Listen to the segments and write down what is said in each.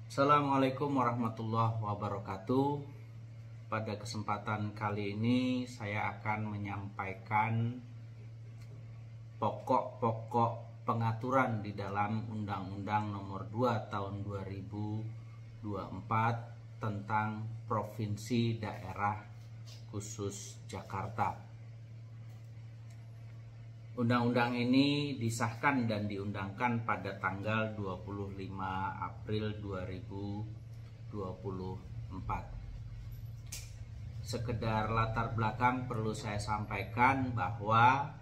Assalamualaikum warahmatullahi wabarakatuh. Pada kesempatan kali ini saya akan menyampaikan pokok-pokok pengaturan di dalam Undang-Undang Nomor 2 Tahun 2024 tentang Provinsi Daerah Khusus Jakarta. Undang-undang ini disahkan dan diundangkan pada tanggal 25 April 2024. Sekedar latar belakang perlu saya sampaikan bahwa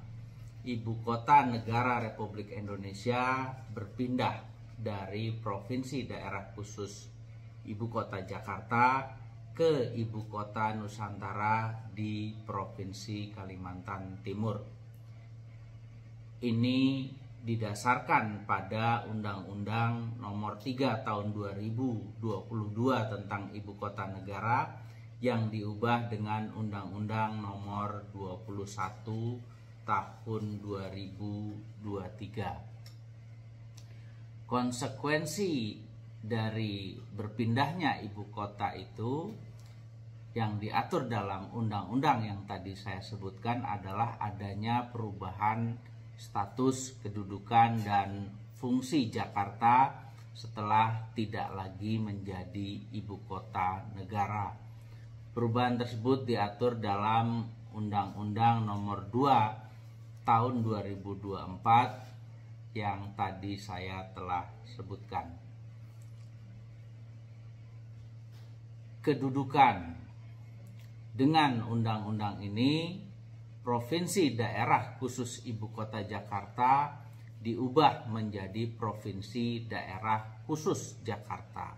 Ibu Kota Negara Republik Indonesia berpindah dari Provinsi Daerah Khusus Ibu Kota Jakarta ke Ibu Kota Nusantara di Provinsi Kalimantan Timur. Ini didasarkan pada Undang-Undang Nomor 3 Tahun 2022 tentang Ibu Kota Negara yang diubah dengan Undang-Undang Nomor 21 Tahun 2023. Konsekuensi dari berpindahnya ibu kota itu yang diatur dalam undang-undang yang tadi saya sebutkan adalah adanya perubahan status, kedudukan, dan fungsi Jakarta setelah tidak lagi menjadi ibu kota negara. Perubahan tersebut diatur dalam Undang-Undang Nomor 2 Tahun 2024 yang tadi saya telah sebutkan. Kedudukan. Dengan undang-undang ini, Provinsi Daerah Khusus Ibu Kota Jakarta diubah menjadi Provinsi Daerah Khusus Jakarta.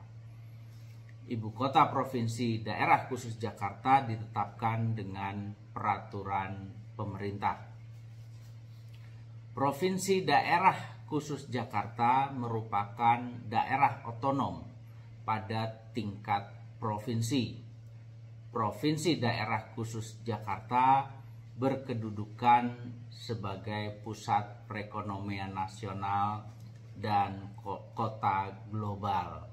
Ibu Kota Provinsi Daerah Khusus Jakarta ditetapkan dengan peraturan pemerintah. Provinsi Daerah Khusus Jakarta merupakan daerah otonom pada tingkat provinsi. Provinsi Daerah Khusus Jakarta berkedudukan sebagai pusat perekonomian nasional dan kota global.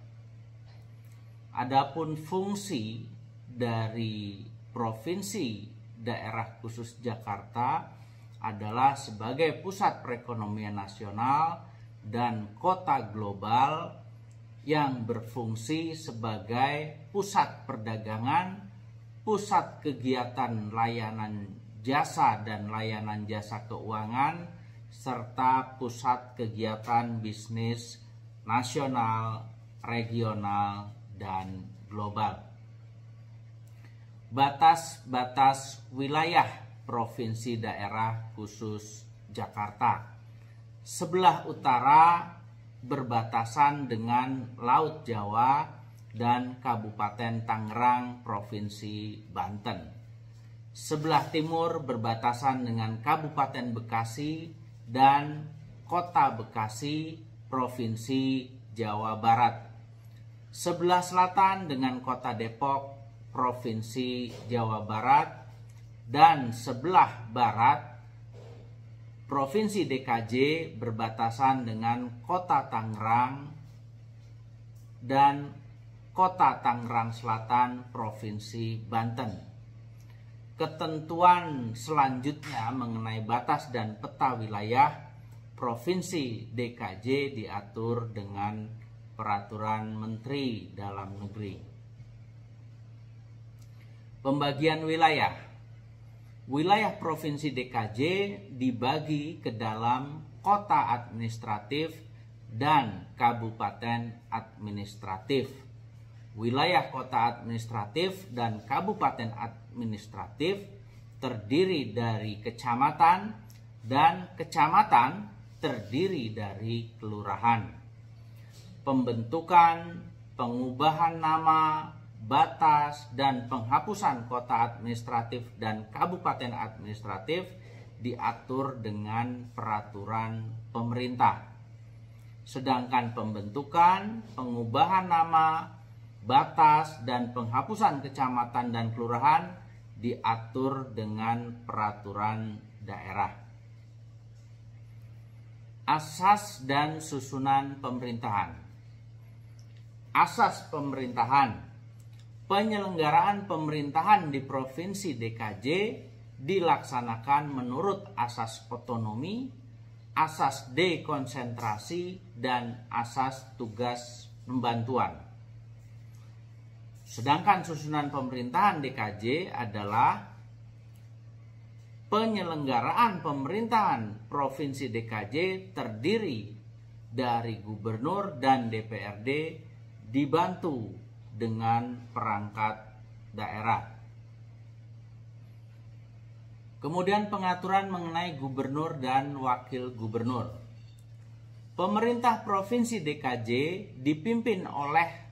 Adapun fungsi dari Provinsi Daerah Khusus Jakarta adalah sebagai pusat perekonomian nasional dan kota global yang berfungsi sebagai pusat perdagangan, pusat kegiatan layanan jasa dan layanan jasa keuangan, serta pusat kegiatan bisnis nasional, regional, dan global. Batas-batas wilayah Provinsi Daerah Khusus Jakarta. Sebelah utara berbatasan dengan Laut Jawa dan Kabupaten Tangerang, Provinsi Banten. Sebelah timur berbatasan dengan Kabupaten Bekasi dan Kota Bekasi, Provinsi Jawa Barat. Sebelah selatan dengan Kota Depok, Provinsi Jawa Barat. Dan sebelah barat Provinsi DKJ berbatasan dengan Kota Tangerang dan Kota Tangerang Selatan, Provinsi Banten. Ketentuan selanjutnya mengenai batas dan peta wilayah Provinsi DKJ diatur dengan Peraturan Menteri Dalam Negeri. Pembagian wilayah. Wilayah Provinsi DKJ dibagi ke dalam kota administratif dan kabupaten administratif. Wilayah kota administratif dan kabupaten administratif terdiri dari kecamatan dan kecamatan terdiri dari kelurahan. Pembentukan, pengubahan nama, batas, dan penghapusan kota administratif dan kabupaten administratif diatur dengan peraturan pemerintah. Sedangkan pembentukan, pengubahan nama, batas, dan penghapusan kecamatan dan kelurahan diatur dengan peraturan daerah. Asas dan susunan pemerintahan. asas pemerintahan. Penyelenggaraan pemerintahan di Provinsi DKJ dilaksanakan menurut asas otonomi, asas dekonsentrasi, dan asas tugas pembantuan. Sedangkan susunan pemerintahan DKJ adalah penyelenggaraan pemerintahan Provinsi DKJ terdiri dari gubernur dan DPRD dibantu dengan perangkat daerah. Kemudian pengaturan mengenai gubernur dan wakil gubernur. Pemerintah Provinsi DKJ dipimpin oleh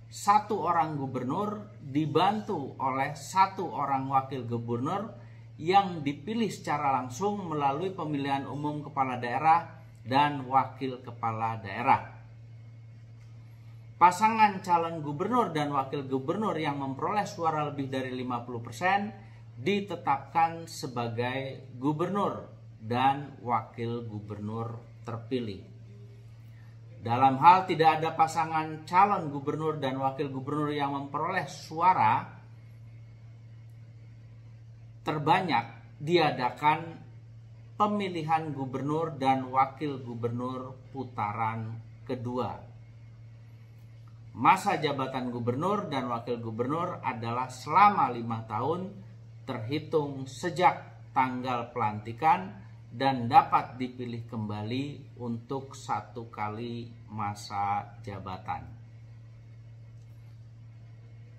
1 orang gubernur dibantu oleh 1 orang wakil gubernur yang dipilih secara langsung melalui pemilihan umum kepala daerah dan wakil kepala daerah. Pasangan calon gubernur dan wakil gubernur yang memperoleh suara lebih dari 50% ditetapkan sebagai gubernur dan wakil gubernur terpilih. Dalam hal tidak ada pasangan calon gubernur dan wakil gubernur yang memperoleh suara terbanyak, diadakan pemilihan gubernur dan wakil gubernur putaran kedua. Masa jabatan gubernur dan wakil gubernur adalah selama 5 tahun terhitung sejak tanggal pelantikan dan dapat dipilih kembali untuk 1 kali masa jabatan.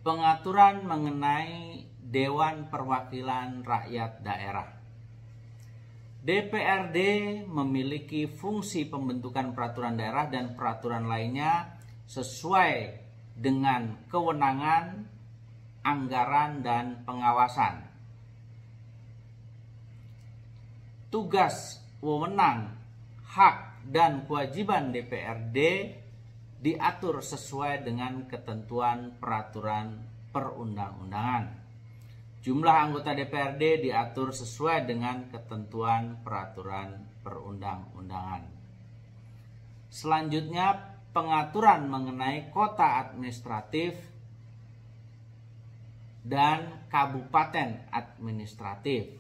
Pengaturan mengenai Dewan Perwakilan Rakyat Daerah. DPRD memiliki fungsi pembentukan peraturan daerah dan peraturan lainnya sesuai dengan kewenangan, anggaran, dan pengawasan. Tugas, wewenang, hak, dan kewajiban DPRD diatur sesuai dengan ketentuan peraturan perundang-undangan. Jumlah anggota DPRD diatur sesuai dengan ketentuan peraturan perundang-undangan. Selanjutnya, pengaturan mengenai kota administratif dan kabupaten administratif.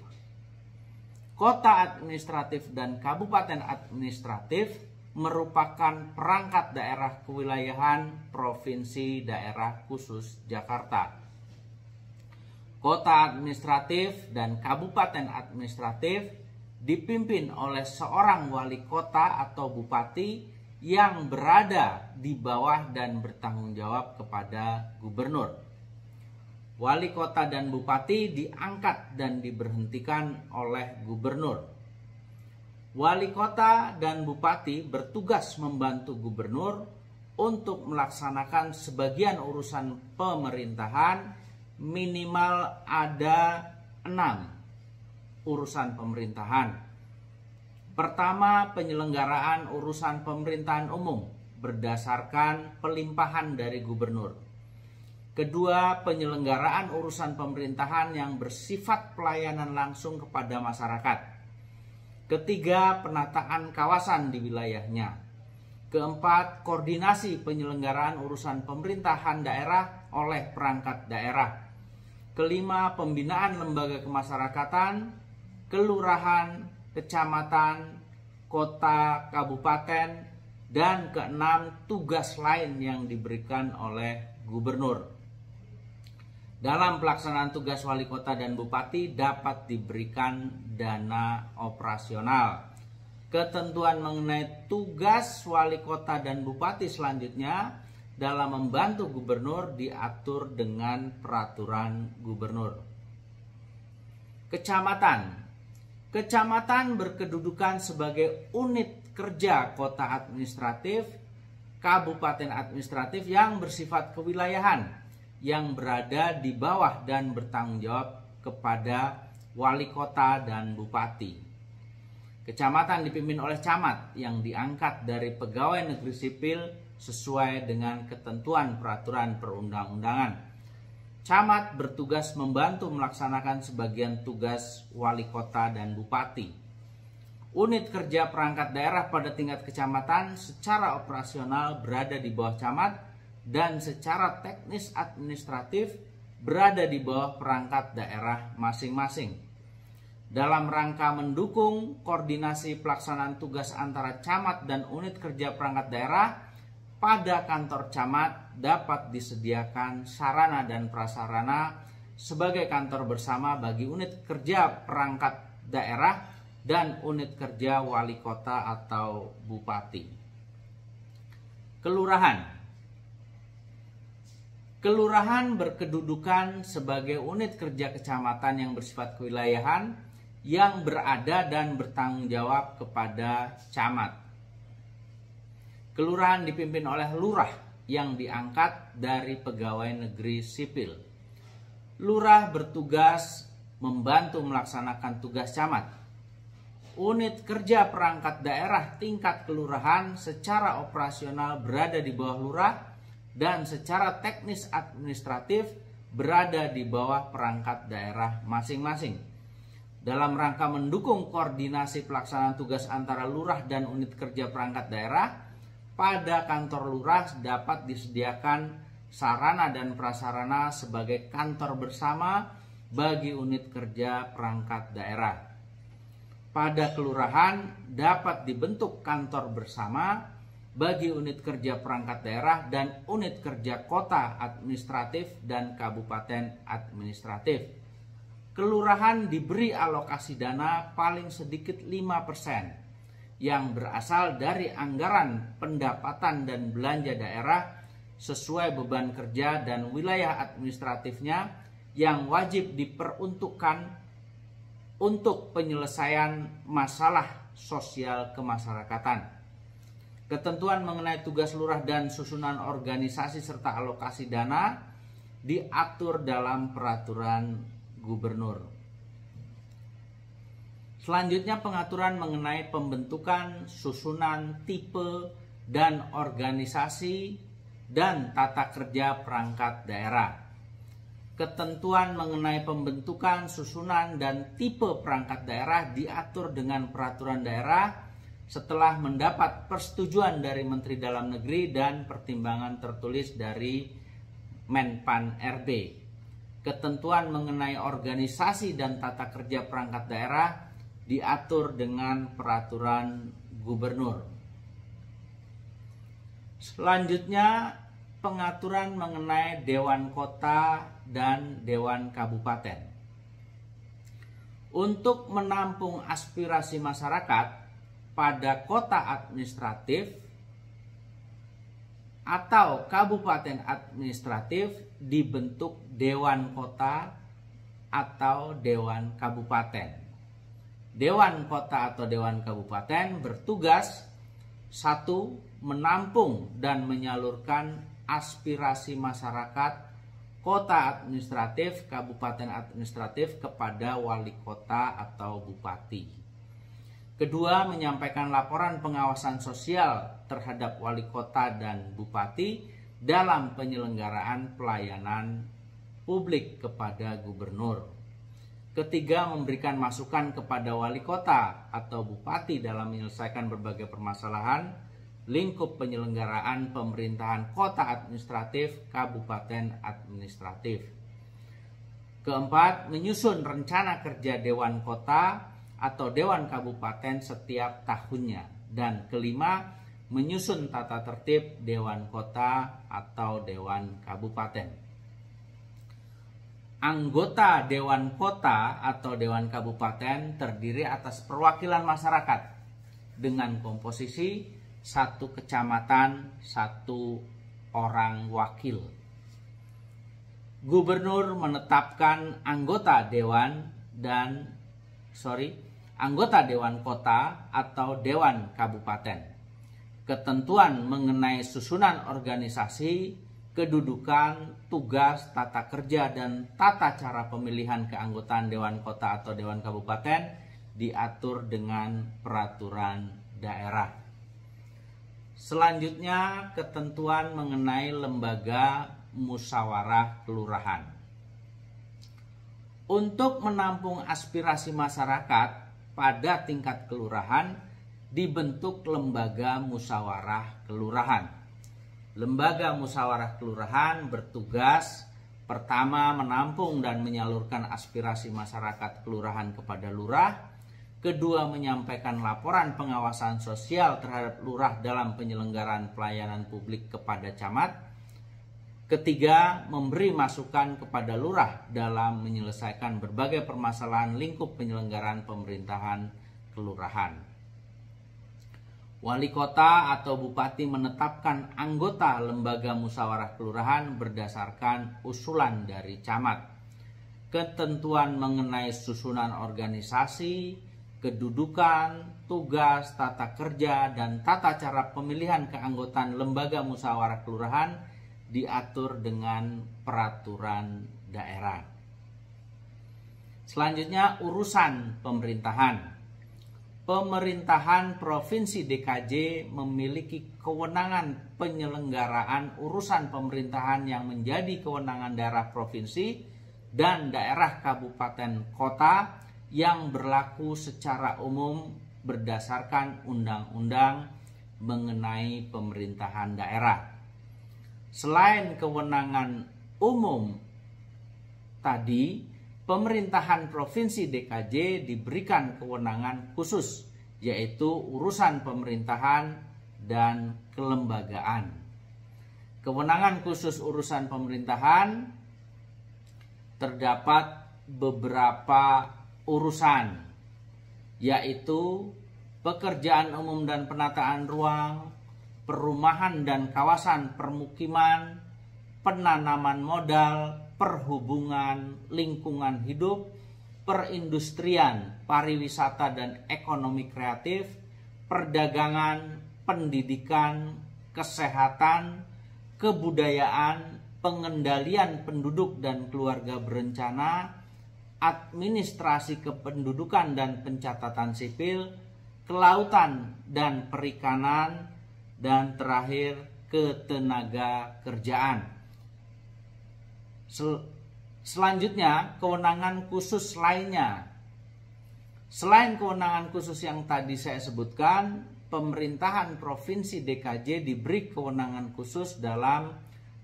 Kota administratif dan kabupaten administratif merupakan perangkat daerah kewilayahan Provinsi Daerah Khusus Jakarta. Kota administratif dan kabupaten administratif dipimpin oleh seorang wali kota atau bupati yang berada di bawah dan bertanggung jawab kepada gubernur. Wali kota dan bupati diangkat dan diberhentikan oleh gubernur. Wali kota dan bupati bertugas membantu gubernur untuk melaksanakan sebagian urusan pemerintahan, minimal ada 6 urusan pemerintahan. Pertama, penyelenggaraan urusan pemerintahan umum berdasarkan pelimpahan dari gubernur. Kedua, penyelenggaraan urusan pemerintahan yang bersifat pelayanan langsung kepada masyarakat. Ketiga, penataan kawasan di wilayahnya. Keempat, koordinasi penyelenggaraan urusan pemerintahan daerah oleh perangkat daerah. Kelima, pembinaan lembaga kemasyarakatan, kelurahan, kecamatan, kota, kabupaten, dan keenam, tugas lain yang diberikan oleh gubernur. Dalam pelaksanaan tugas wali kota dan bupati dapat diberikan dana operasional. Ketentuan mengenai tugas wali kota dan bupati selanjutnya dalam membantu gubernur diatur dengan peraturan gubernur. Kecamatan. Kecamatan berkedudukan sebagai unit kerja kota administratif, kabupaten administratif yang bersifat kewilayahan, yang berada di bawah dan bertanggung jawab kepada wali kota dan bupati. Kecamatan dipimpin oleh camat yang diangkat dari pegawai negeri sipil sesuai dengan ketentuan peraturan perundang-undangan. Camat bertugas membantu melaksanakan sebagian tugas wali kota dan bupati. Unit kerja perangkat daerah pada tingkat kecamatan secara operasional berada di bawah camat dan secara teknis administratif berada di bawah perangkat daerah masing-masing. Dalam rangka mendukung koordinasi pelaksanaan tugas antara camat dan unit kerja perangkat daerah, pada kantor camat dapat disediakan sarana dan prasarana sebagai kantor bersama bagi unit kerja perangkat daerah dan unit kerja wali kota atau bupati. Kelurahan berkedudukan sebagai unit kerja kecamatan yang bersifat kewilayahan yang berada dan bertanggung jawab kepada camat. Kelurahan dipimpin oleh lurah yang diangkat dari pegawai negeri sipil. Lurah bertugas membantu melaksanakan tugas camat. Unit kerja perangkat daerah tingkat kelurahan secara operasional berada di bawah lurah dan secara teknis administratif berada di bawah perangkat daerah masing-masing. Dalam rangka mendukung koordinasi pelaksanaan tugas antara lurah dan unit kerja perangkat daerah, pada kantor lurah dapat disediakan sarana dan prasarana sebagai kantor bersama bagi unit kerja perangkat daerah. Pada kelurahan dapat dibentuk kantor bersama bagi unit kerja perangkat daerah dan unit kerja kota administratif dan kabupaten administratif. Kelurahan diberi alokasi dana paling sedikit 5% yang berasal dari anggaran pendapatan dan belanja daerah sesuai beban kerja dan wilayah administratifnya yang wajib diperuntukkan untuk penyelesaian masalah sosial kemasyarakatan. Ketentuan mengenai tugas lurah dan susunan organisasi serta alokasi dana diatur dalam peraturan gubernur. Selanjutnya pengaturan mengenai pembentukan, susunan, tipe, dan organisasi dan tata kerja perangkat daerah. Ketentuan mengenai pembentukan, susunan, dan tipe perangkat daerah diatur dengan peraturan daerah setelah mendapat persetujuan dari Menteri Dalam Negeri dan pertimbangan tertulis dari Menpan RB. Ketentuan mengenai organisasi dan tata kerja perangkat daerah diatur dengan peraturan gubernur. Selanjutnya pengaturan mengenai Dewan Kota dan Dewan Kabupaten. Untuk menampung aspirasi masyarakat pada kota administratif atau kabupaten administratif dibentuk Dewan Kota atau Dewan Kabupaten. Dewan Kota atau Dewan Kabupaten bertugas 1. Menampung dan menyalurkan aspirasi masyarakat kota administratif, kabupaten administratif kepada wali kota atau bupati. Kedua, menyampaikan laporan pengawasan sosial terhadap wali kota dan bupati dalam penyelenggaraan pelayanan publik kepada gubernur. Ketiga, memberikan masukan kepada wali kota atau bupati dalam menyelesaikan berbagai permasalahan lingkup penyelenggaraan pemerintahan kota administratif, kabupaten administratif. Keempat, menyusun rencana kerja Dewan Kota atau Dewan Kabupaten setiap tahunnya. Dan kelima, menyusun tata tertib Dewan Kota atau Dewan Kabupaten. Anggota Dewan Kota atau Dewan Kabupaten terdiri atas perwakilan masyarakat dengan komposisi 1 kecamatan, 1 orang wakil. Gubernur menetapkan anggota Dewan Kota atau Dewan Kabupaten. Ketentuan mengenai susunan organisasi, kedudukan, tugas, tata kerja, dan tata cara pemilihan keanggotaan Dewan Kota atau Dewan Kabupaten diatur dengan peraturan daerah. Selanjutnya, ketentuan mengenai lembaga musyawarah kelurahan. Untuk menampung aspirasi masyarakat pada tingkat kelurahan, dibentuk lembaga musyawarah kelurahan. Lembaga musyawarah kelurahan bertugas pertama menampung dan menyalurkan aspirasi masyarakat kelurahan kepada lurah, kedua menyampaikan laporan pengawasan sosial terhadap lurah dalam penyelenggaraan pelayanan publik kepada camat, ketiga memberi masukan kepada lurah dalam menyelesaikan berbagai permasalahan lingkup penyelenggaraan pemerintahan kelurahan. Wali kota atau bupati menetapkan anggota lembaga musyawarah kelurahan berdasarkan usulan dari camat. Ketentuan mengenai susunan organisasi, kedudukan, tugas, tata kerja, dan tata cara pemilihan keanggotaan lembaga musyawarah kelurahan diatur dengan peraturan daerah. Selanjutnya urusan pemerintahan. Pemerintahan Provinsi DKJ memiliki kewenangan penyelenggaraan urusan pemerintahan yang menjadi kewenangan daerah provinsi dan daerah kabupaten kota yang berlaku secara umum berdasarkan undang-undang mengenai pemerintahan daerah. Selain kewenangan umum tadi, pemerintahan Provinsi DKJ diberikan kewenangan khusus, yaitu urusan pemerintahan dan kelembagaan. Kewenangan khusus urusan pemerintahan terdapat beberapa urusan, yaitu pekerjaan umum dan penataan ruang, perumahan dan kawasan permukiman, penanaman modal, perhubungan, lingkungan hidup, perindustrian, pariwisata dan ekonomi kreatif, perdagangan, pendidikan, kesehatan, kebudayaan, pengendalian penduduk dan keluarga berencana, administrasi kependudukan dan pencatatan sipil, kelautan dan perikanan, dan terakhir ketenaga kerjaan. Selanjutnya, kewenangan khusus lainnya. Selain kewenangan khusus yang tadi saya sebutkan, pemerintahan Provinsi DKJ diberi kewenangan khusus dalam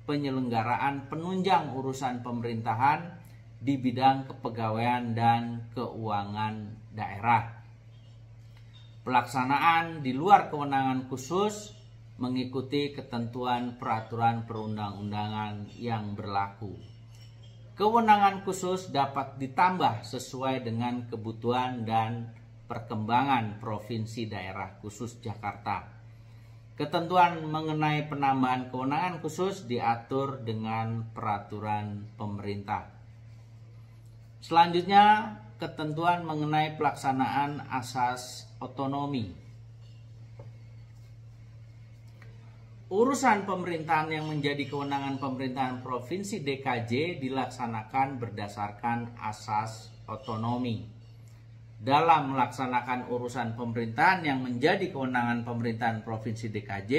penyelenggaraan penunjang urusan pemerintahan di bidang kepegawaian dan keuangan daerah. Pelaksanaan di luar kewenangan khusus mengikuti ketentuan peraturan perundang-undangan yang berlaku. Kewenangan khusus dapat ditambah sesuai dengan kebutuhan dan perkembangan Provinsi Daerah Khusus Jakarta. Ketentuan mengenai penambahan kewenangan khusus diatur dengan peraturan pemerintah. Selanjutnya, ketentuan mengenai pelaksanaan asas otonomi. Urusan pemerintahan yang menjadi kewenangan pemerintahan Provinsi DKJ dilaksanakan berdasarkan asas otonomi. Dalam melaksanakan urusan pemerintahan yang menjadi kewenangan pemerintahan Provinsi DKJ,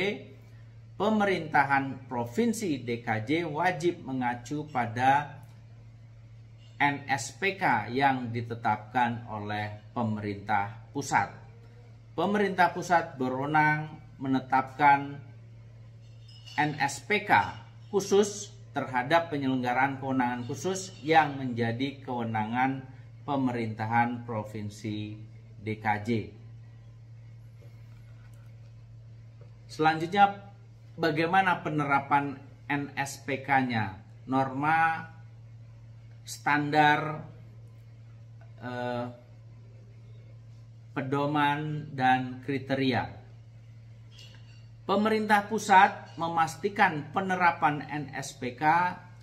pemerintahan Provinsi DKJ wajib mengacu pada NSPK yang ditetapkan oleh pemerintah pusat. Pemerintah pusat berwenang menetapkan NSPK khusus terhadap penyelenggaraan kewenangan khusus yang menjadi kewenangan pemerintahan Provinsi DKJ. Selanjutnya, bagaimana penerapan NSPK-nya? Norma, standar, pedoman, dan kriteria. Pemerintah pusat memastikan penerapan NSPK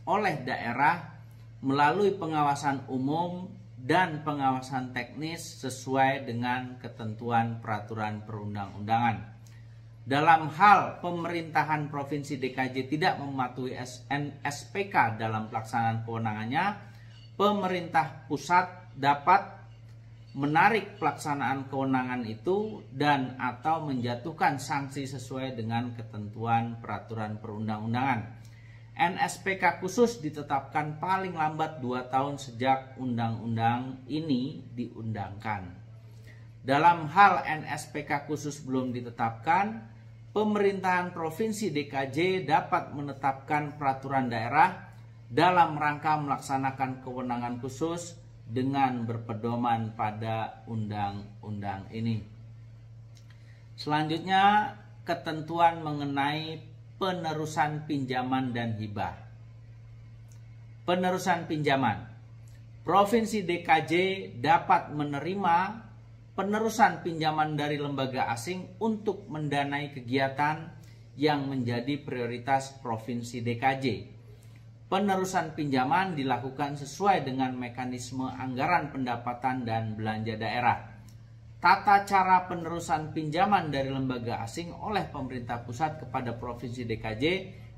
oleh daerah melalui pengawasan umum dan pengawasan teknis sesuai dengan ketentuan peraturan perundang-undangan. Dalam hal pemerintahan Provinsi DKJ tidak mematuhi NSPK dalam pelaksanaan kewenangannya, pemerintah pusat dapat menarik pelaksanaan kewenangan itu dan atau menjatuhkan sanksi sesuai dengan ketentuan peraturan perundang-undangan. NSPK khusus ditetapkan paling lambat 2 tahun sejak undang-undang ini diundangkan. Dalam hal NSPK khusus belum ditetapkan, pemerintahan Provinsi DKJ dapat menetapkan peraturan daerah dalam rangka melaksanakan kewenangan khusus dengan berpedoman pada undang-undang ini. Selanjutnya, ketentuan mengenai penerusan pinjaman dan hibah. Penerusan pinjaman. Provinsi DKJ dapat menerima penerusan pinjaman dari lembaga asing untuk mendanai kegiatan yang menjadi prioritas Provinsi DKJ. Penerusan pinjaman dilakukan sesuai dengan mekanisme anggaran pendapatan dan belanja daerah. Tata cara penerusan pinjaman dari lembaga asing oleh pemerintah pusat kepada Provinsi DKJ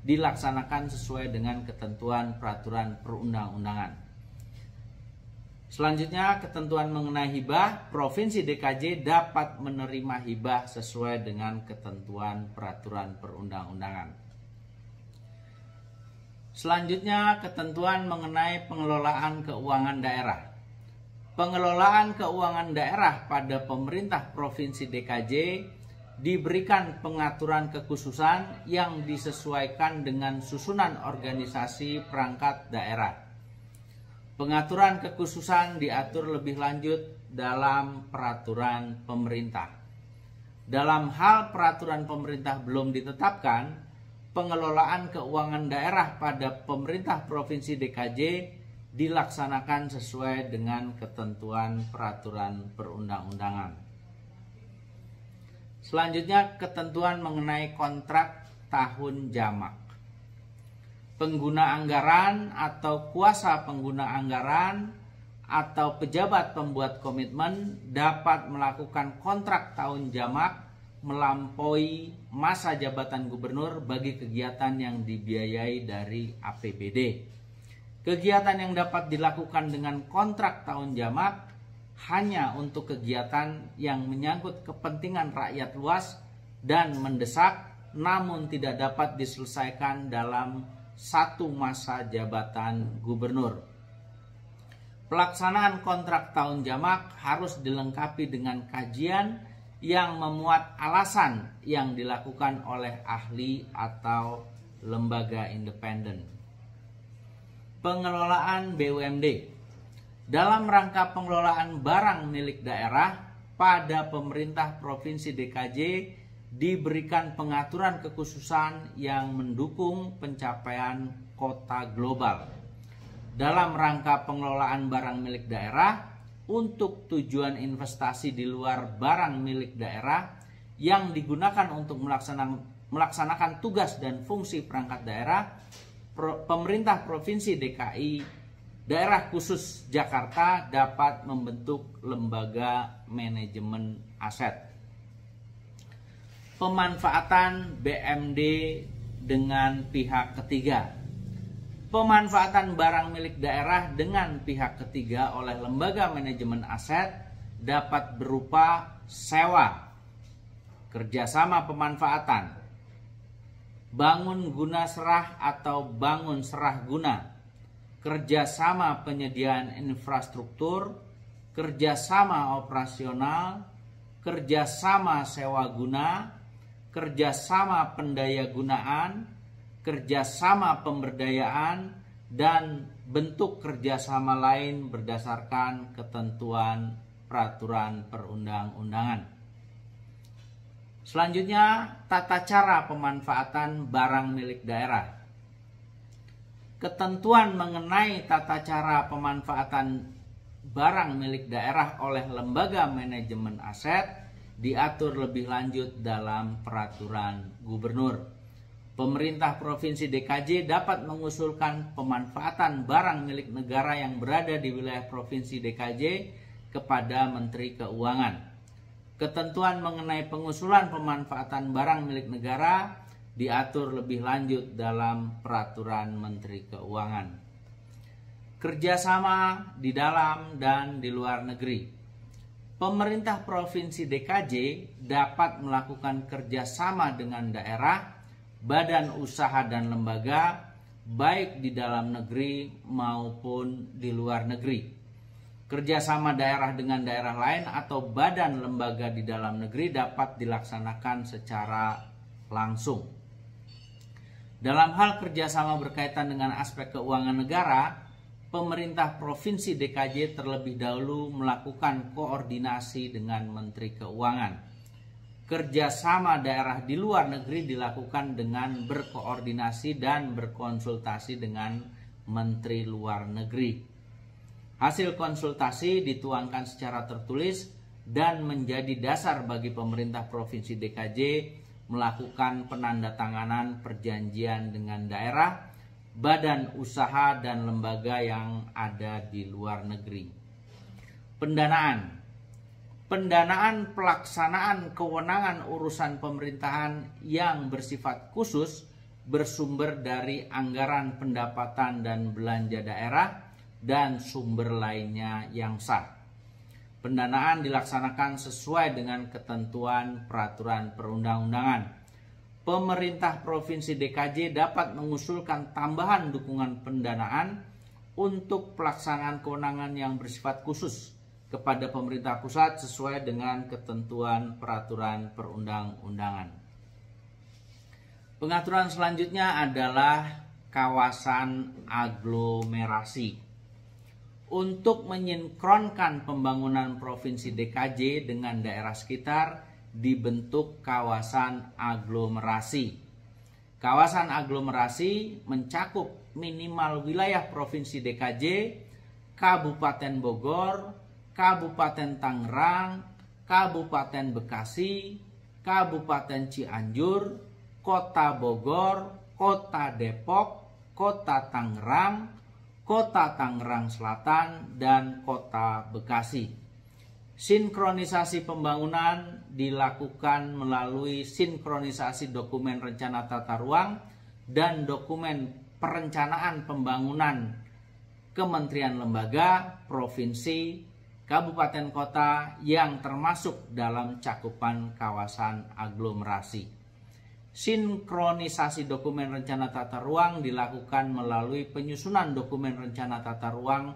dilaksanakan sesuai dengan ketentuan peraturan perundang-undangan. Selanjutnya, ketentuan mengenai hibah. Provinsi DKJ dapat menerima hibah sesuai dengan ketentuan peraturan perundang-undangan. Selanjutnya, ketentuan mengenai pengelolaan keuangan daerah. Pengelolaan keuangan daerah pada pemerintah Provinsi DKJ diberikan pengaturan kekhususan yang disesuaikan dengan susunan organisasi perangkat daerah. Pengaturan kekhususan diatur lebih lanjut dalam peraturan pemerintah. Dalam hal peraturan pemerintah belum ditetapkan, pengelolaan keuangan daerah pada pemerintah Provinsi DKJ dilaksanakan sesuai dengan ketentuan peraturan perundang-undangan. Selanjutnya, ketentuan mengenai kontrak tahun jamak. Pengguna anggaran atau kuasa pengguna anggaran atau pejabat pembuat komitmen dapat melakukan kontrak tahun jamak melampaui masa jabatan gubernur bagi kegiatan yang dibiayai dari APBD. Kegiatan yang dapat dilakukan dengan kontrak tahun jamak hanya untuk kegiatan yang menyangkut kepentingan rakyat luas dan mendesak, namun tidak dapat diselesaikan dalam satu masa jabatan gubernur. Pelaksanaan kontrak tahun jamak harus dilengkapi dengan kajian yang memuat alasan yang dilakukan oleh ahli atau lembaga independen. Pengelolaan BUMD. Dalam rangka pengelolaan barang milik daerah pada pemerintah Provinsi DKJ diberikan pengaturan kekhususan yang mendukung pencapaian kota global. Dalam rangka pengelolaan barang milik daerah untuk tujuan investasi di luar barang milik daerah yang digunakan untuk melaksanakan tugas dan fungsi perangkat daerah, pemerintah Provinsi DKI Daerah Khusus Jakarta dapat membentuk lembaga manajemen aset. Pemanfaatan BMD dengan pihak ketiga. Pemanfaatan barang milik daerah dengan pihak ketiga oleh lembaga manajemen aset dapat berupa sewa, kerjasama pemanfaatan, bangun guna serah atau bangun serah guna, kerjasama penyediaan infrastruktur, kerjasama operasional, kerjasama sewa guna, kerjasama pendaya gunaan, kerjasama pemberdayaan, dan bentuk kerjasama lain berdasarkan ketentuan peraturan perundang-undangan. Selanjutnya, tata cara pemanfaatan barang milik daerah. Ketentuan mengenai tata cara pemanfaatan barang milik daerah oleh lembaga manajemen aset diatur lebih lanjut dalam peraturan gubernur. Pemerintah Provinsi DKJ dapat mengusulkan pemanfaatan barang milik negara yang berada di wilayah Provinsi DKJ kepada Menteri Keuangan. Ketentuan mengenai pengusulan pemanfaatan barang milik negara diatur lebih lanjut dalam peraturan Menteri Keuangan. Kerjasama di dalam dan di luar negeri. Pemerintah Provinsi DKJ dapat melakukan kerjasama dengan daerah, badan usaha dan lembaga, baik di dalam negeri maupun di luar negeri. Kerjasama daerah dengan daerah lain atau badan lembaga di dalam negeri dapat dilaksanakan secara langsung. Dalam hal kerjasama berkaitan dengan aspek keuangan negara, pemerintah Provinsi DKJ terlebih dahulu melakukan koordinasi dengan Menteri Keuangan. Kerjasama daerah di luar negeri dilakukan dengan berkoordinasi dan berkonsultasi dengan Menteri Luar Negeri. Hasil konsultasi dituangkan secara tertulis dan menjadi dasar bagi pemerintah Provinsi DKJ melakukan penandatanganan perjanjian dengan daerah, badan usaha dan lembaga yang ada di luar negeri. Pendanaan pelaksanaan kewenangan urusan pemerintahan yang bersifat khusus bersumber dari anggaran pendapatan dan belanja daerah dan sumber lainnya yang sah. Pendanaan dilaksanakan sesuai dengan ketentuan peraturan perundang-undangan. Pemerintah Provinsi DKJ dapat mengusulkan tambahan dukungan pendanaan untuk pelaksanaan kewenangan yang bersifat khusus kepada pemerintah pusat sesuai dengan ketentuan peraturan perundang-undangan. Pengaturan selanjutnya adalah kawasan aglomerasi. Untuk menyinkronkan pembangunan Provinsi DKJ dengan daerah sekitar, dibentuk kawasan aglomerasi. Kawasan aglomerasi mencakup minimal wilayah Provinsi DKJ, Kabupaten Bogor, Kabupaten Tangerang, Kabupaten Bekasi, Kabupaten Cianjur, Kota Bogor, Kota Depok, Kota Tangerang, Kota Tangerang Selatan, dan Kota Bekasi. Sinkronisasi pembangunan dilakukan melalui sinkronisasi dokumen rencana tata ruang dan dokumen perencanaan pembangunan kementerian lembaga, provinsi, kabupaten kota yang termasuk dalam cakupan kawasan aglomerasi. Sinkronisasi dokumen rencana tata ruang dilakukan melalui penyusunan dokumen rencana tata ruang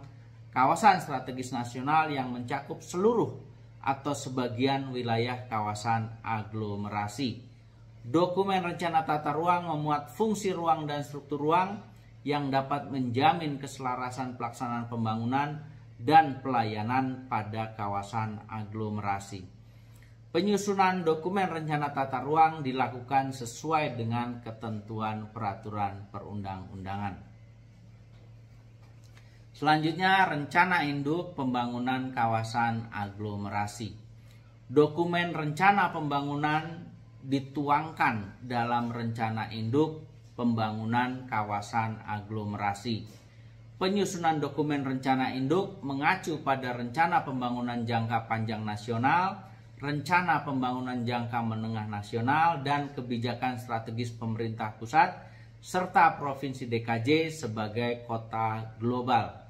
kawasan strategis nasional yang mencakup seluruh atau sebagian wilayah kawasan aglomerasi. Dokumen rencana tata ruang memuat fungsi ruang dan struktur ruang yang dapat menjamin keselarasan pelaksanaan pembangunan dan pelayanan pada kawasan aglomerasi. Penyusunan dokumen rencana tata ruang dilakukan sesuai dengan ketentuan peraturan perundang-undangan. Selanjutnya, rencana induk pembangunan kawasan aglomerasi. Dokumen rencana pembangunan dituangkan dalam rencana induk pembangunan kawasan aglomerasi. Penyusunan dokumen rencana induk mengacu pada rencana pembangunan jangka panjang nasional, rencana pembangunan jangka menengah nasional, dan kebijakan strategis pemerintah pusat serta Provinsi DKJ sebagai kota global.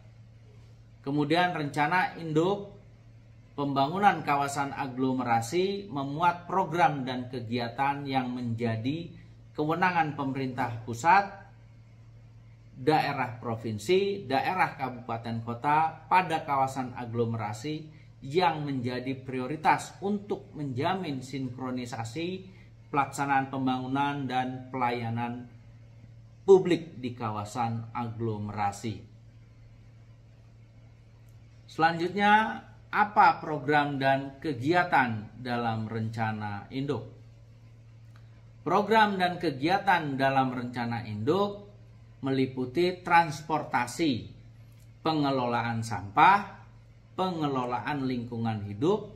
Kemudian rencana induk pembangunan kawasan aglomerasi memuat program dan kegiatan yang menjadi kewenangan pemerintah pusat, daerah provinsi, daerah kabupaten kota pada kawasan aglomerasi yang menjadi prioritas untuk menjamin sinkronisasi pelaksanaan pembangunan dan pelayanan publik di kawasan aglomerasi. Selanjutnya, apa program dan kegiatan dalam rencana induk? Program dan kegiatan dalam rencana induk meliputi transportasi, pengelolaan sampah, pengelolaan lingkungan hidup,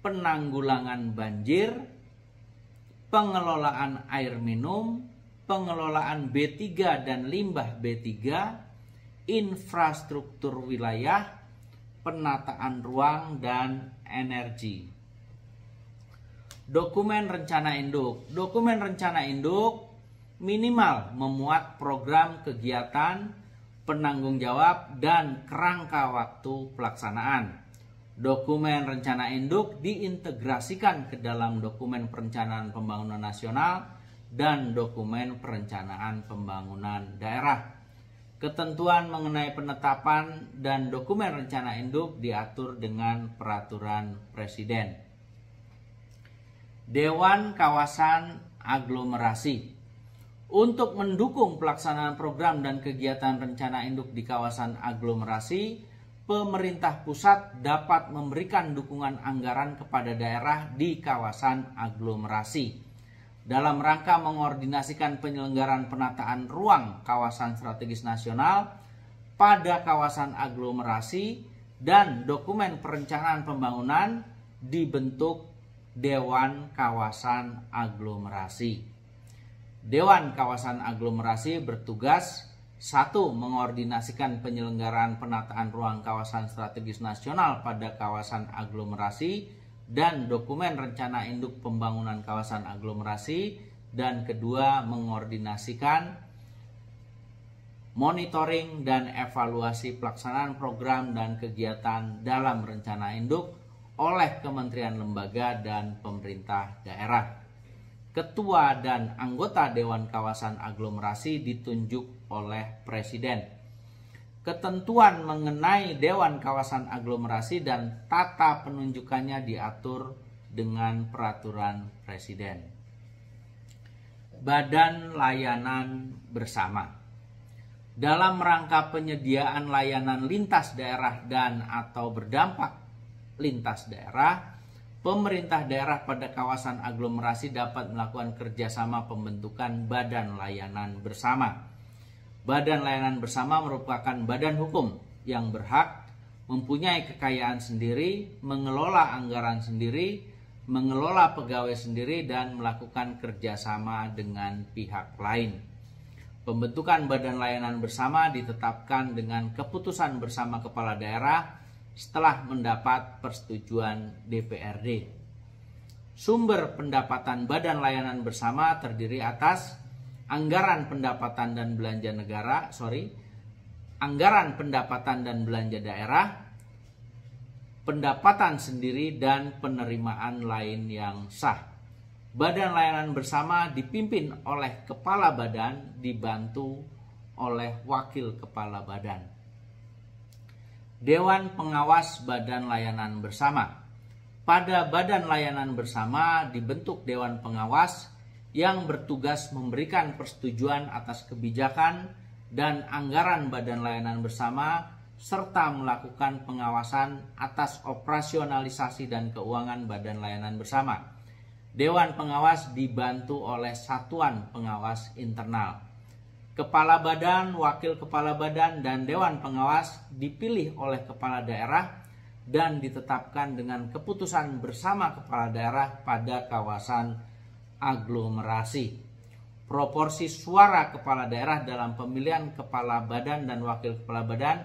penanggulangan banjir, pengelolaan air minum, pengelolaan B3 dan limbah B3, infrastruktur wilayah, penataan ruang, dan energi. Dokumen rencana induk. Dokumen rencana induk minimal memuat program kegiatan, penanggung jawab, dan kerangka waktu pelaksanaan. Dokumen rencana induk diintegrasikan ke dalam dokumen perencanaan pembangunan nasional dan dokumen perencanaan pembangunan daerah. Ketentuan mengenai penetapan dan dokumen rencana induk diatur dengan peraturan presiden. Dewan Kawasan aglomerasi. Untuk mendukung pelaksanaan program dan kegiatan rencana induk di kawasan aglomerasi, pemerintah pusat dapat memberikan dukungan anggaran kepada daerah di kawasan aglomerasi dalam rangka mengordinasikan penyelenggaraan penataan ruang kawasan strategis nasional pada kawasan aglomerasi, dan dokumen perencanaan pembangunan dibentuk Dewan Kawasan Aglomerasi. Dewan Kawasan Aglomerasi bertugas 1. Mengordinasikan penyelenggaraan penataan ruang kawasan strategis nasional pada kawasan aglomerasi dan dokumen rencana induk pembangunan kawasan aglomerasi, dan kedua, mengordinasikan monitoring dan evaluasi pelaksanaan program dan kegiatan dalam rencana induk oleh kementerian, lembaga, dan pemerintah daerah. Ketua dan anggota Dewan Kawasan Aglomerasi ditunjuk oleh Presiden. Ketentuan mengenai Dewan Kawasan Aglomerasi dan tata penunjukannya diatur dengan peraturan Presiden. Badan Layanan Bersama. Dalam rangka penyediaan layanan lintas daerah dan atau berdampak lintas daerah, pemerintah daerah pada kawasan aglomerasi dapat melakukan kerjasama pembentukan Badan Layanan Bersama. Badan Layanan Bersama merupakan badan hukum yang berhak, mempunyai kekayaan sendiri, mengelola anggaran sendiri, mengelola pegawai sendiri, dan melakukan kerjasama dengan pihak lain. Pembentukan Badan Layanan Bersama ditetapkan dengan keputusan bersama kepala daerah setelah mendapat persetujuan DPRD. Sumber pendapatan Badan Layanan Bersama terdiri atas anggaran pendapatan dan belanja anggaran pendapatan dan belanja daerah, pendapatan sendiri, dan penerimaan lain yang sah. Badan Layanan Bersama dipimpin oleh kepala badan, dibantu oleh wakil kepala badan. Dewan Pengawas Badan Layanan Bersama. Pada Badan Layanan Bersama dibentuk Dewan Pengawas yang bertugas memberikan persetujuan atas kebijakan dan anggaran Badan Layanan Bersama serta melakukan pengawasan atas operasionalisasi dan keuangan Badan Layanan Bersama. Dewan Pengawas dibantu oleh Satuan Pengawas Internal. Kepala badan, wakil kepala badan, dan Dewan Pengawas dipilih oleh kepala daerah dan ditetapkan dengan keputusan bersama kepala daerah pada kawasan aglomerasi. Proporsi suara kepala daerah dalam pemilihan kepala badan dan wakil kepala badan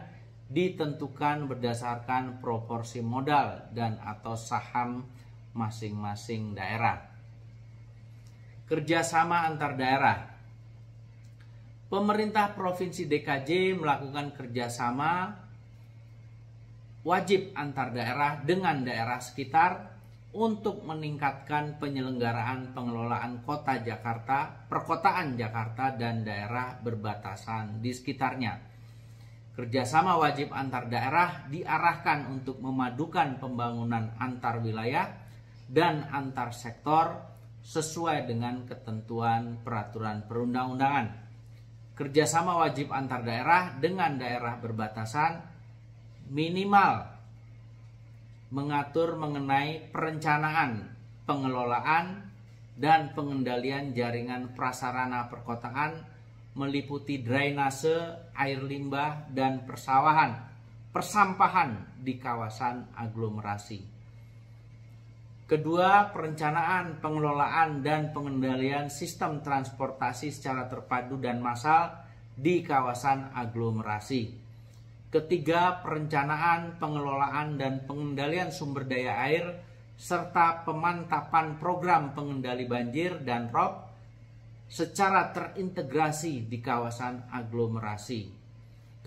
ditentukan berdasarkan proporsi modal dan atau saham masing-masing daerah. Kerjasama antar daerah. Pemerintah Provinsi DKJ melakukan kerjasama wajib antar daerah dengan daerah sekitar untuk meningkatkan penyelenggaraan pengelolaan kota Jakarta, perkotaan Jakarta, dan daerah berbatasan di sekitarnya. Kerjasama wajib antar daerah diarahkan untuk memadukan pembangunan antar wilayah dan antar sektor sesuai dengan ketentuan peraturan perundang-undangan. Kerjasama wajib antar daerah dengan daerah berbatasan minimal mengatur mengenai perencanaan, pengelolaan, dan pengendalian jaringan prasarana perkotaan meliputi drainase, air limbah, dan persampahan di kawasan aglomerasi. Kedua, perencanaan, pengelolaan, dan pengendalian sistem transportasi secara terpadu dan massal di kawasan aglomerasi. Ketiga, perencanaan, pengelolaan, dan pengendalian sumber daya air serta pemantapan program pengendali banjir dan ROB secara terintegrasi di kawasan aglomerasi.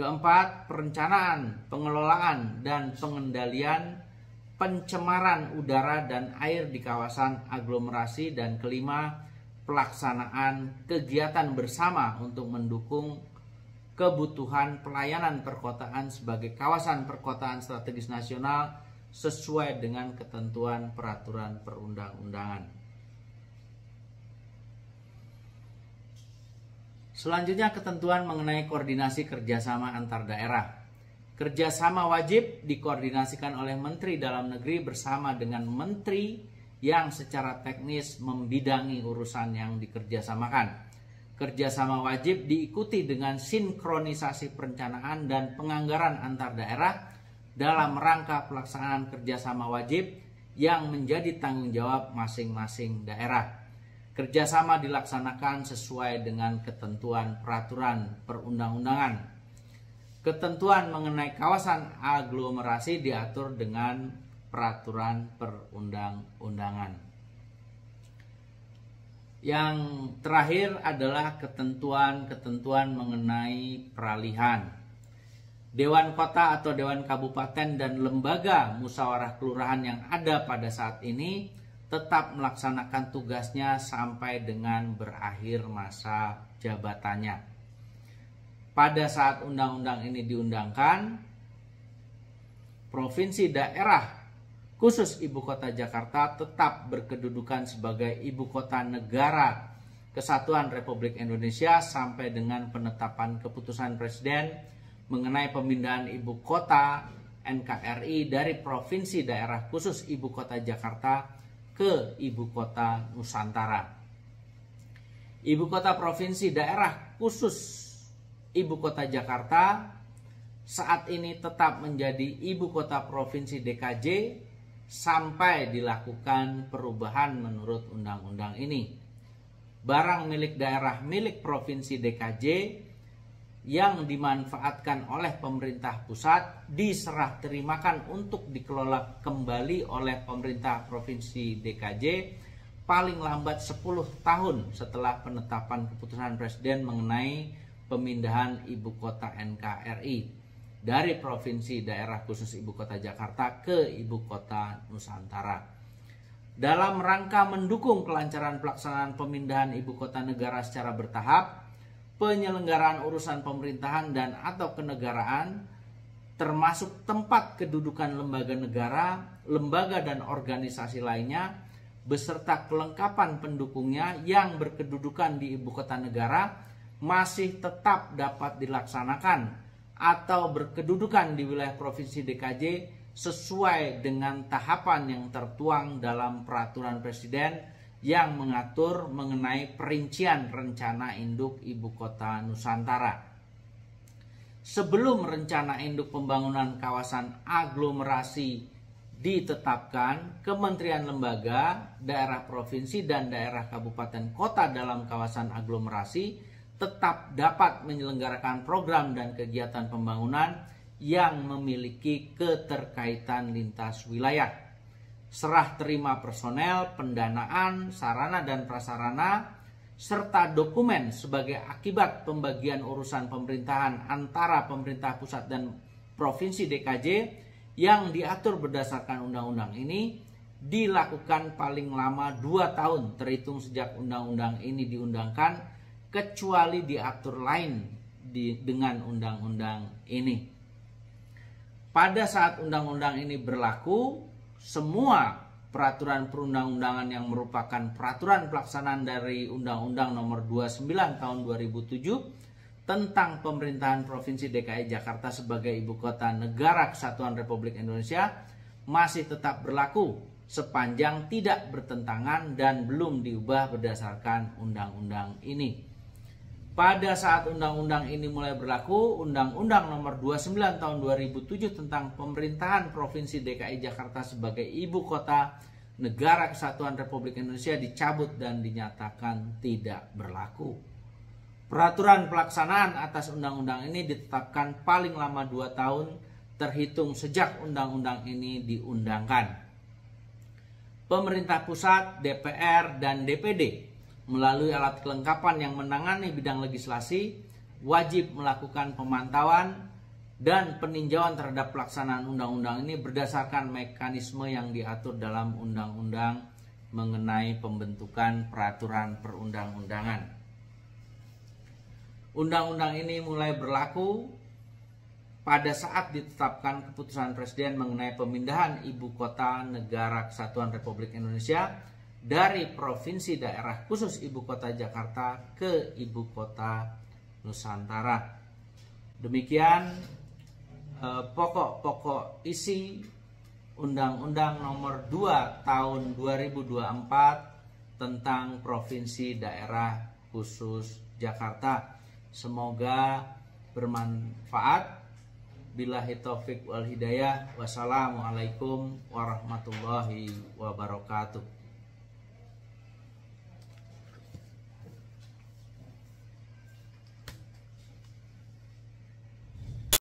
Keempat, perencanaan, pengelolaan, dan pengendalian pencemaran udara dan air di kawasan aglomerasi. Dan kelima, pelaksanaan kegiatan bersama untuk mendukung kebutuhan pelayanan perkotaan sebagai kawasan perkotaan strategis nasional sesuai dengan ketentuan peraturan perundang-undangan. Selanjutnya ketentuan mengenai koordinasi kerjasama antar daerah. Kerjasama wajib dikoordinasikan oleh Menteri Dalam Negeri bersama dengan menteri yang secara teknis membidangi urusan yang dikerjasamakan. Kerjasama wajib diikuti dengan sinkronisasi perencanaan dan penganggaran antar daerah dalam rangka pelaksanaan kerjasama wajib yang menjadi tanggung jawab masing-masing daerah. Kerjasama dilaksanakan sesuai dengan ketentuan peraturan perundang-undangan. Ketentuan mengenai kawasan aglomerasi diatur dengan peraturan perundang-undangan. Yang terakhir adalah ketentuan-ketentuan mengenai peralihan. Dewan kota atau dewan kabupaten dan lembaga musyawarah kelurahan yang ada pada saat ini tetap melaksanakan tugasnya sampai dengan berakhir masa jabatannya. Pada saat undang-undang ini diundangkan, provinsi daerah khusus Ibu Kota Jakarta tetap berkedudukan sebagai Ibu Kota Negara Kesatuan Republik Indonesia sampai dengan penetapan keputusan Presiden mengenai pemindahan Ibu Kota NKRI dari Provinsi Daerah Khusus Ibu Kota Jakarta ke Ibu Kota Nusantara. Ibu Kota Provinsi Daerah Khusus Ibu Kota Jakarta saat ini tetap menjadi Ibu Kota Provinsi DKJ sampai dilakukan perubahan menurut undang-undang ini. Barang milik daerah milik Provinsi DKJ yang dimanfaatkan oleh pemerintah pusat diserah terimakan untuk dikelola kembali oleh pemerintah Provinsi DKJ paling lambat 10 tahun setelah penetapan keputusan Presiden mengenai pemindahan Ibu Kota NKRI dari Provinsi Daerah Khusus Ibu Kota Jakarta ke Ibu Kota Nusantara. Dalam rangka mendukung kelancaran pelaksanaan pemindahan Ibu Kota Negara secara bertahap, penyelenggaraan urusan pemerintahan dan atau kenegaraan, termasuk tempat kedudukan lembaga negara, lembaga dan organisasi lainnya, beserta kelengkapan pendukungnya yang berkedudukan di Ibu Kota Negara, masih tetap dapat dilaksanakan atau berkedudukan di wilayah Provinsi DKJ sesuai dengan tahapan yang tertuang dalam peraturan Presiden yang mengatur mengenai perincian rencana induk Ibu Kota Nusantara. Sebelum rencana induk pembangunan kawasan aglomerasi ditetapkan, kementerian lembaga, daerah provinsi dan daerah kabupaten kota dalam kawasan aglomerasi tetap dapat menyelenggarakan program dan kegiatan pembangunan yang memiliki keterkaitan lintas wilayah. Serah terima personel, pendanaan, sarana dan prasarana, serta dokumen sebagai akibat pembagian urusan pemerintahan antara pemerintah pusat dan Provinsi DKJ yang diatur berdasarkan undang-undang ini dilakukan paling lama 2 tahun terhitung sejak undang-undang ini diundangkan, kecuali diatur lain dengan undang-undang ini. Pada saat undang-undang ini berlaku, semua peraturan perundang-undangan yang merupakan peraturan pelaksanaan dari Undang-Undang Nomor 29 Tahun 2007 tentang pemerintahan Provinsi DKI Jakarta sebagai Ibu Kota Negara Kesatuan Republik Indonesia masih tetap berlaku sepanjang tidak bertentangan dan belum diubah berdasarkan undang-undang ini. Pada saat undang-undang ini mulai berlaku, Undang-Undang Nomor 29 Tahun 2007 tentang pemerintahan Provinsi DKI Jakarta sebagai Ibu Kota Negara Kesatuan Republik Indonesia dicabut dan dinyatakan tidak berlaku. Peraturan pelaksanaan atas undang-undang ini ditetapkan paling lama 2 tahun terhitung sejak undang-undang ini diundangkan. Pemerintah pusat, DPR, dan DPD melalui alat kelengkapan yang menangani bidang legislasi wajib melakukan pemantauan dan peninjauan terhadap pelaksanaan undang-undang ini berdasarkan mekanisme yang diatur dalam undang-undang mengenai pembentukan peraturan perundang-undangan. Undang-undang ini mulai berlaku pada saat ditetapkan keputusan Presiden mengenai pemindahan Ibu Kota Negara Kesatuan Republik Indonesia dari Provinsi Daerah Khusus Ibu Kota Jakarta ke Ibu Kota Nusantara. Demikian pokok-pokok isi Undang-Undang Nomor 2 Tahun 2024 tentang Provinsi Daerah Khusus Jakarta. Semoga bermanfaat. Billahi taufik wal hidayah. Wassalamualaikum warahmatullahi wabarakatuh.